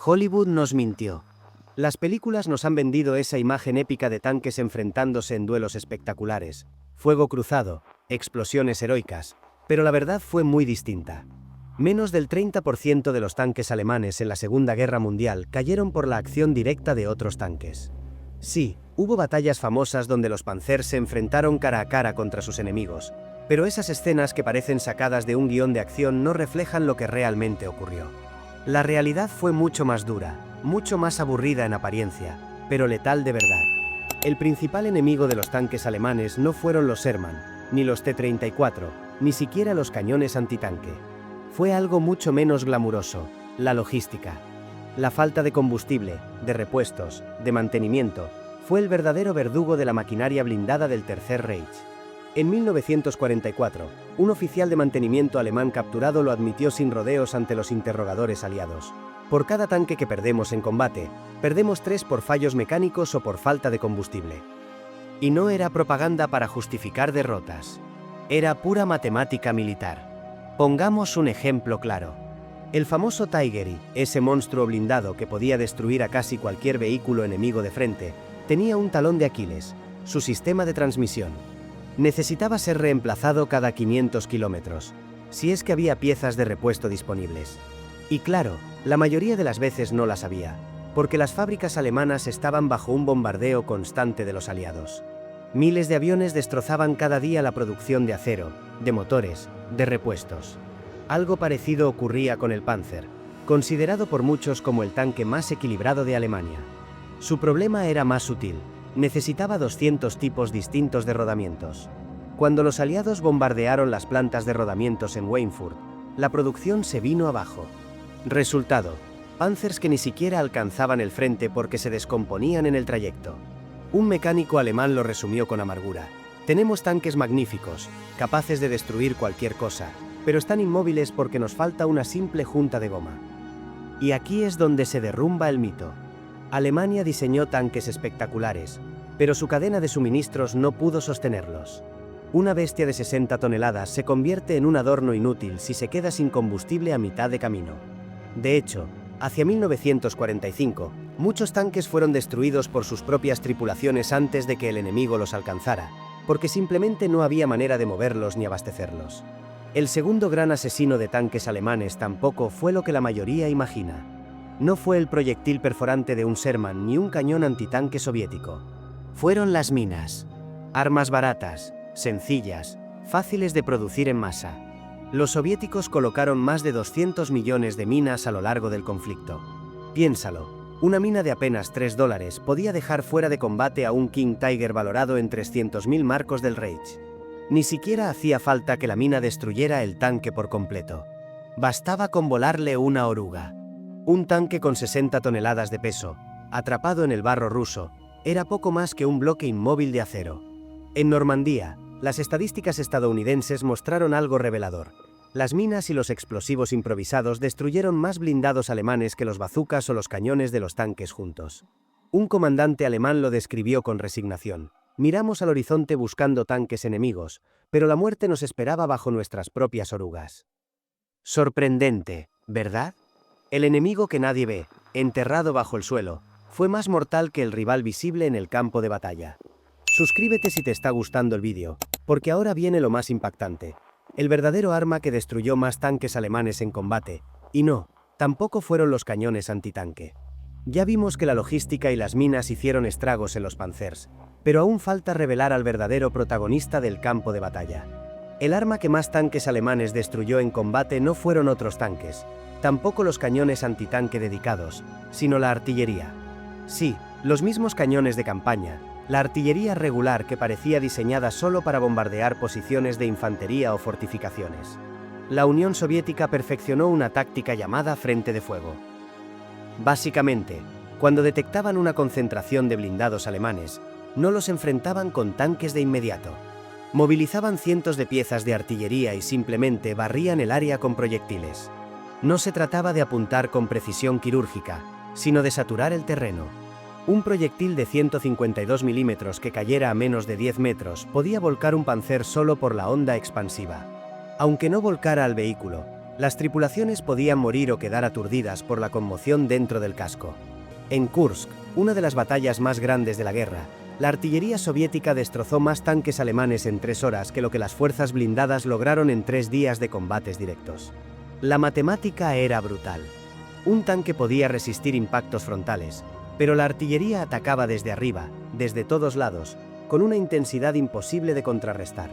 Hollywood nos mintió. Las películas nos han vendido esa imagen épica de tanques enfrentándose en duelos espectaculares, fuego cruzado, explosiones heroicas, pero la verdad fue muy distinta. Menos del 30% de los tanques alemanes en la Segunda Guerra Mundial cayeron por la acción directa de otros tanques. Sí, hubo batallas famosas donde los Panzers se enfrentaron cara a cara contra sus enemigos, pero esas escenas que parecen sacadas de un guión de acción no reflejan lo que realmente ocurrió. La realidad fue mucho más dura, mucho más aburrida en apariencia, pero letal de verdad. El principal enemigo de los tanques alemanes no fueron los Sherman, ni los T-34, ni siquiera los cañones antitanque. Fue algo mucho menos glamuroso: la logística. La falta de combustible, de repuestos, de mantenimiento, fue el verdadero verdugo de la maquinaria blindada del Tercer Reich. En 1944, un oficial de mantenimiento alemán capturado lo admitió sin rodeos ante los interrogadores aliados. Por cada tanque que perdemos en combate, perdemos 3 por fallos mecánicos o por falta de combustible. Y no era propaganda para justificar derrotas. Era pura matemática militar. Pongamos un ejemplo claro. El famoso Tigery, ese monstruo blindado que podía destruir a casi cualquier vehículo enemigo de frente, tenía un talón de Aquiles: su sistema de transmisión. Necesitaba ser reemplazado cada 500 kilómetros, si es que había piezas de repuesto disponibles. Y claro, la mayoría de las veces no las había, porque las fábricas alemanas estaban bajo un bombardeo constante de los aliados. Miles de aviones destrozaban cada día la producción de acero, de motores, de repuestos. Algo parecido ocurría con el Panzer, considerado por muchos como el tanque más equilibrado de Alemania. Su problema era más sutil: necesitaba 200 tipos distintos de rodamientos. Cuando los aliados bombardearon las plantas de rodamientos en Schweinfurt, la producción se vino abajo. Resultado: Panzers que ni siquiera alcanzaban el frente porque se descomponían en el trayecto. Un mecánico alemán lo resumió con amargura: tenemos tanques magníficos, capaces de destruir cualquier cosa, pero están inmóviles porque nos falta una simple junta de goma. Y aquí es donde se derrumba el mito. Alemania diseñó tanques espectaculares, pero su cadena de suministros no pudo sostenerlos. Una bestia de 60 toneladas se convierte en un adorno inútil si se queda sin combustible a mitad de camino. De hecho, hacia 1945, muchos tanques fueron destruidos por sus propias tripulaciones antes de que el enemigo los alcanzara, porque simplemente no había manera de moverlos ni abastecerlos. El segundo gran asesino de tanques alemanes tampoco fue lo que la mayoría imagina. No fue el proyectil perforante de un Sherman ni un cañón antitanque soviético. Fueron las minas. Armas baratas, sencillas, fáciles de producir en masa. Los soviéticos colocaron más de 200 millones de minas a lo largo del conflicto. Piénsalo, una mina de apenas $3 podía dejar fuera de combate a un King Tiger valorado en 300.000 marcos del Reich. Ni siquiera hacía falta que la mina destruyera el tanque por completo. Bastaba con volarle una oruga. Un tanque con 60 toneladas de peso, atrapado en el barro ruso, era poco más que un bloque inmóvil de acero. En Normandía, las estadísticas estadounidenses mostraron algo revelador. Las minas y los explosivos improvisados destruyeron más blindados alemanes que los bazucas o los cañones de los tanques juntos. Un comandante alemán lo describió con resignación: miramos al horizonte buscando tanques enemigos, pero la muerte nos esperaba bajo nuestras propias orugas. Sorprendente, ¿verdad? El enemigo que nadie ve, enterrado bajo el suelo, fue más mortal que el rival visible en el campo de batalla. Suscríbete si te está gustando el vídeo, porque ahora viene lo más impactante. El verdadero arma que destruyó más tanques alemanes en combate, y no, tampoco fueron los cañones antitanque. Ya vimos que la logística y las minas hicieron estragos en los Panzers, pero aún falta revelar al verdadero protagonista del campo de batalla. El arma que más tanques alemanes destruyó en combate no fueron otros tanques, tampoco los cañones antitanque dedicados, sino la artillería. Sí, los mismos cañones de campaña, la artillería regular que parecía diseñada solo para bombardear posiciones de infantería o fortificaciones. La Unión Soviética perfeccionó una táctica llamada frente de fuego. Básicamente, cuando detectaban una concentración de blindados alemanes, no los enfrentaban con tanques de inmediato. Movilizaban cientos de piezas de artillería y simplemente barrían el área con proyectiles. No se trataba de apuntar con precisión quirúrgica, sino de saturar el terreno. Un proyectil de 152 milímetros que cayera a menos de 10 metros podía volcar un Panzer solo por la onda expansiva. Aunque no volcara al vehículo, Las tripulaciones podían morir o quedar aturdidas por la conmoción dentro del casco. En Kursk, una de las batallas más grandes de la guerra, la artillería soviética destrozó más tanques alemanes en 3 horas que lo que las fuerzas blindadas lograron en 3 días de combates directos. La matemática era brutal. Un tanque podía resistir impactos frontales, pero la artillería atacaba desde arriba, desde todos lados, con una intensidad imposible de contrarrestar.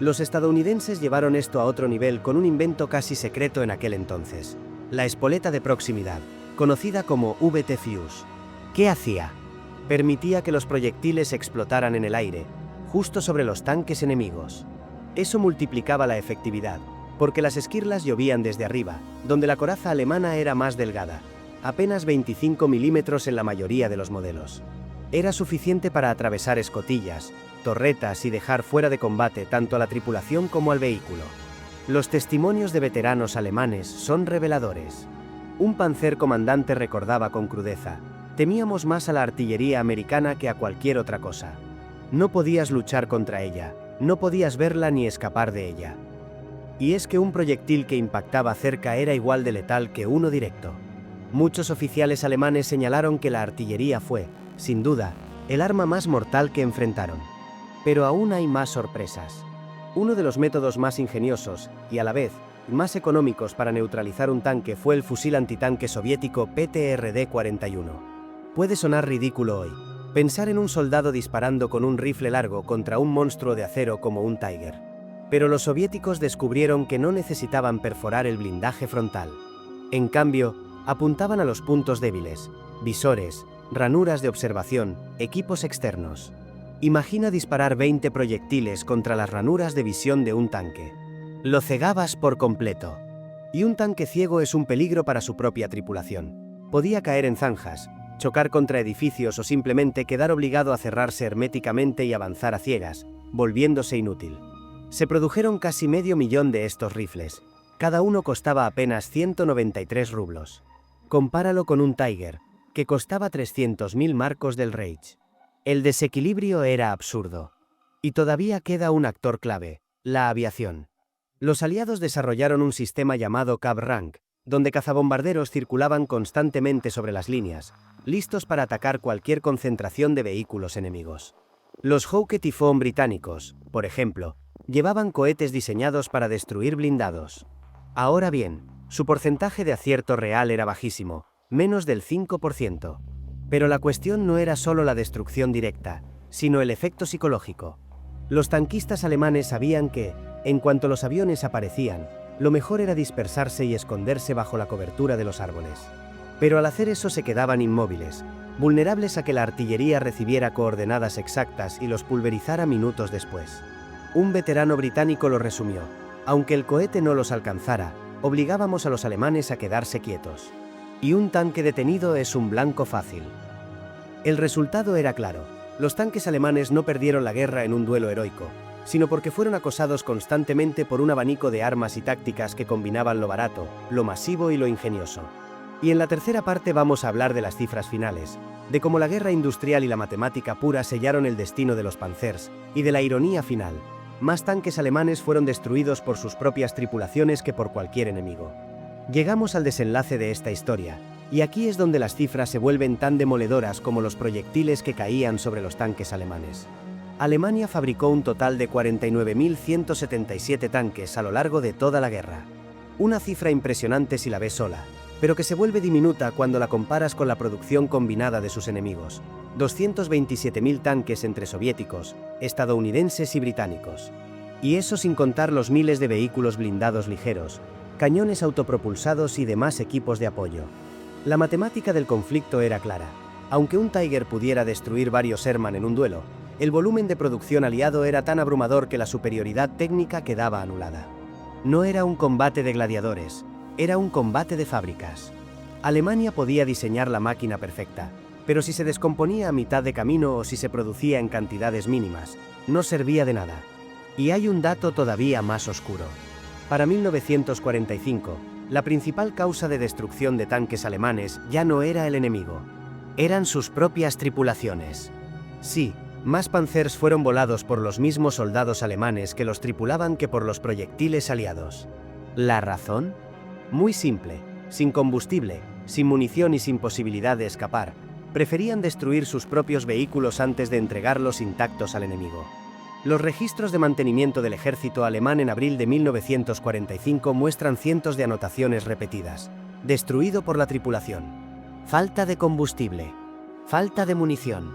Los estadounidenses llevaron esto a otro nivel con un invento casi secreto en aquel entonces: la espoleta de proximidad, conocida como VT Fuse. ¿Qué hacía? Permitía que los proyectiles explotaran en el aire, justo sobre los tanques enemigos. Eso multiplicaba la efectividad, porque las esquirlas llovían desde arriba, donde la coraza alemana era más delgada, apenas 25 milímetros en la mayoría de los modelos. Era suficiente para atravesar escotillas, torretas y dejar fuera de combate tanto a la tripulación como al vehículo. Los testimonios de veteranos alemanes son reveladores. Un Panzerkommandante recordaba con crudeza: temíamos más a la artillería americana que a cualquier otra cosa. No podías luchar contra ella, no podías verla ni escapar de ella. Y es que un proyectil que impactaba cerca era igual de letal que uno directo. Muchos oficiales alemanes señalaron que la artillería fue, sin duda, el arma más mortal que enfrentaron. Pero aún hay más sorpresas. Uno de los métodos más ingeniosos, y a la vez, más económicos para neutralizar un tanque fue el fusil antitanque soviético PTRD-41. Puede sonar ridículo hoy pensar en un soldado disparando con un rifle largo contra un monstruo de acero como un Tiger. Pero los soviéticos descubrieron que no necesitaban perforar el blindaje frontal. En cambio, apuntaban a los puntos débiles: visores, ranuras de observación, equipos externos. Imagina disparar 20 proyectiles contra las ranuras de visión de un tanque. Lo cegabas por completo. Y un tanque ciego es un peligro para su propia tripulación. Podía caer en zanjas, chocar contra edificios o simplemente quedar obligado a cerrarse herméticamente y avanzar a ciegas, volviéndose inútil. Se produjeron casi 500.000 de estos rifles. Cada uno costaba apenas 193 rublos. Compáralo con un Tiger, que costaba 300.000 marcos del Reich. El desequilibrio era absurdo. Y todavía queda un actor clave: la aviación. Los aliados desarrollaron un sistema llamado Cab Rank, donde cazabombarderos circulaban constantemente sobre las líneas, listos para atacar cualquier concentración de vehículos enemigos. Los Hawke Typhoon británicos, por ejemplo, llevaban cohetes diseñados para destruir blindados. Ahora bien, su porcentaje de acierto real era bajísimo, menos del 5%. Pero la cuestión no era solo la destrucción directa, sino el efecto psicológico. Los tanquistas alemanes sabían que, en cuanto los aviones aparecían, lo mejor era dispersarse y esconderse bajo la cobertura de los árboles. Pero al hacer eso se quedaban inmóviles, vulnerables a que la artillería recibiera coordenadas exactas y los pulverizara minutos después. Un veterano británico lo resumió: aunque el cohete no los alcanzara, obligábamos a los alemanes a quedarse quietos. Y un tanque detenido es un blanco fácil. El resultado era claro: los tanques alemanes no perdieron la guerra en un duelo heroico, sino porque fueron acosados constantemente por un abanico de armas y tácticas que combinaban lo barato, lo masivo y lo ingenioso. Y en la tercera parte vamos a hablar de las cifras finales, de cómo la guerra industrial y la matemática pura sellaron el destino de los Panzers, y de la ironía final: más tanques alemanes fueron destruidos por sus propias tripulaciones que por cualquier enemigo. Llegamos al desenlace de esta historia, y aquí es donde las cifras se vuelven tan demoledoras como los proyectiles que caían sobre los tanques alemanes. Alemania fabricó un total de 49.177 tanques a lo largo de toda la guerra. Una cifra impresionante si la ves sola, pero que se vuelve diminuta cuando la comparas con la producción combinada de sus enemigos: 227.000 tanques entre soviéticos, estadounidenses y británicos. Y eso sin contar los miles de vehículos blindados ligeros, cañones autopropulsados y demás equipos de apoyo. La matemática del conflicto era clara: aunque un Tiger pudiera destruir varios Sherman en un duelo, el volumen de producción aliado era tan abrumador que la superioridad técnica quedaba anulada. No era un combate de gladiadores, era un combate de fábricas. Alemania podía diseñar la máquina perfecta, pero si se descomponía a mitad de camino o si se producía en cantidades mínimas, no servía de nada. Y hay un dato todavía más oscuro. Para 1945, la principal causa de destrucción de tanques alemanes ya no era el enemigo. Eran sus propias tripulaciones. Sí, más Panzers fueron volados por los mismos soldados alemanes que los tripulaban que por los proyectiles aliados. ¿La razón? Muy simple, sin combustible, sin munición y sin posibilidad de escapar, preferían destruir sus propios vehículos antes de entregarlos intactos al enemigo. Los registros de mantenimiento del ejército alemán en abril de 1945 muestran cientos de anotaciones repetidas. Destruido por la tripulación. Falta de combustible. Falta de munición.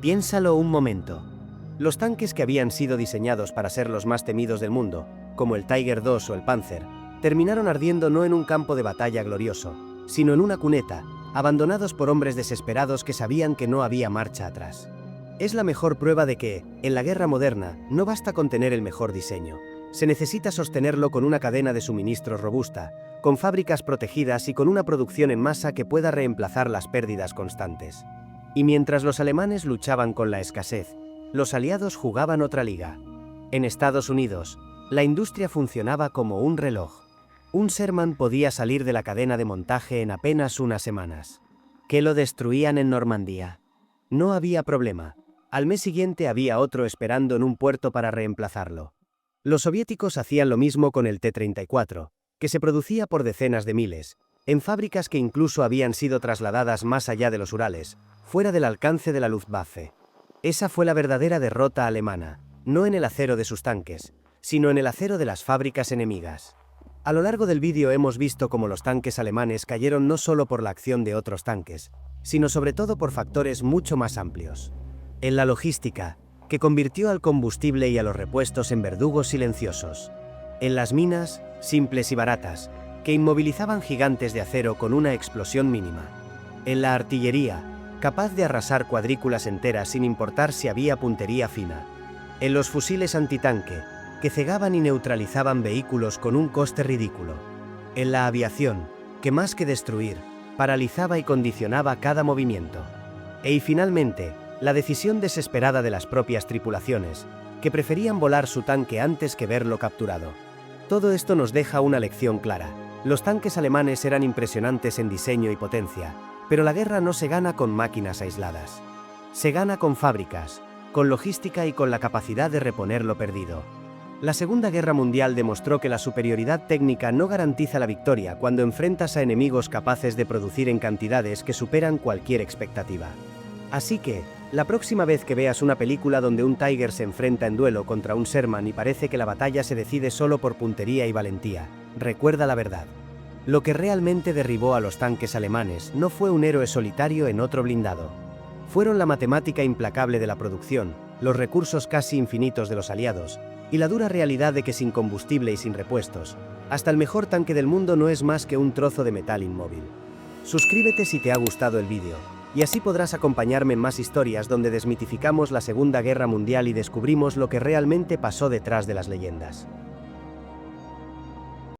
Piénsalo un momento. Los tanques que habían sido diseñados para ser los más temidos del mundo, como el Tiger II o el Panzer, terminaron ardiendo no en un campo de batalla glorioso, sino en una cuneta, abandonados por hombres desesperados que sabían que no había marcha atrás. Es la mejor prueba de que, en la guerra moderna, no basta con tener el mejor diseño. Se necesita sostenerlo con una cadena de suministros robusta, con fábricas protegidas y con una producción en masa que pueda reemplazar las pérdidas constantes. Y mientras los alemanes luchaban con la escasez, los aliados jugaban otra liga. En Estados Unidos, la industria funcionaba como un reloj. Un Sherman podía salir de la cadena de montaje en apenas unas semanas. ¿Que lo destruían en Normandía? No había problema. Al mes siguiente había otro esperando en un puerto para reemplazarlo. Los soviéticos hacían lo mismo con el T-34, que se producía por decenas de miles, en fábricas que incluso habían sido trasladadas más allá de los Urales, fuera del alcance de la Luftwaffe. Esa fue la verdadera derrota alemana, no en el acero de sus tanques, sino en el acero de las fábricas enemigas. A lo largo del vídeo hemos visto cómo los tanques alemanes cayeron no solo por la acción de otros tanques, sino sobre todo por factores mucho más amplios. En la logística, que convirtió al combustible y a los repuestos en verdugos silenciosos. En las minas, simples y baratas, que inmovilizaban gigantes de acero con una explosión mínima. En la artillería, capaz de arrasar cuadrículas enteras sin importar si había puntería fina. En los fusiles antitanque, que cegaban y neutralizaban vehículos con un coste ridículo. En la aviación, que más que destruir, paralizaba y condicionaba cada movimiento. Y finalmente, la decisión desesperada de las propias tripulaciones, que preferían volar su tanque antes que verlo capturado. Todo esto nos deja una lección clara. Los tanques alemanes eran impresionantes en diseño y potencia, pero la guerra no se gana con máquinas aisladas. Se gana con fábricas, con logística y con la capacidad de reponer lo perdido. La Segunda Guerra Mundial demostró que la superioridad técnica no garantiza la victoria cuando enfrentas a enemigos capaces de producir en cantidades que superan cualquier expectativa. Así que, la próxima vez que veas una película donde un Tiger se enfrenta en duelo contra un Sherman y parece que la batalla se decide solo por puntería y valentía, recuerda la verdad. Lo que realmente derribó a los tanques alemanes no fue un héroe solitario en otro blindado. Fueron la matemática implacable de la producción, los recursos casi infinitos de los aliados, y la dura realidad de que sin combustible y sin repuestos, hasta el mejor tanque del mundo no es más que un trozo de metal inmóvil. Suscríbete si te ha gustado el vídeo, y así podrás acompañarme en más historias donde desmitificamos la Segunda Guerra Mundial y descubrimos lo que realmente pasó detrás de las leyendas.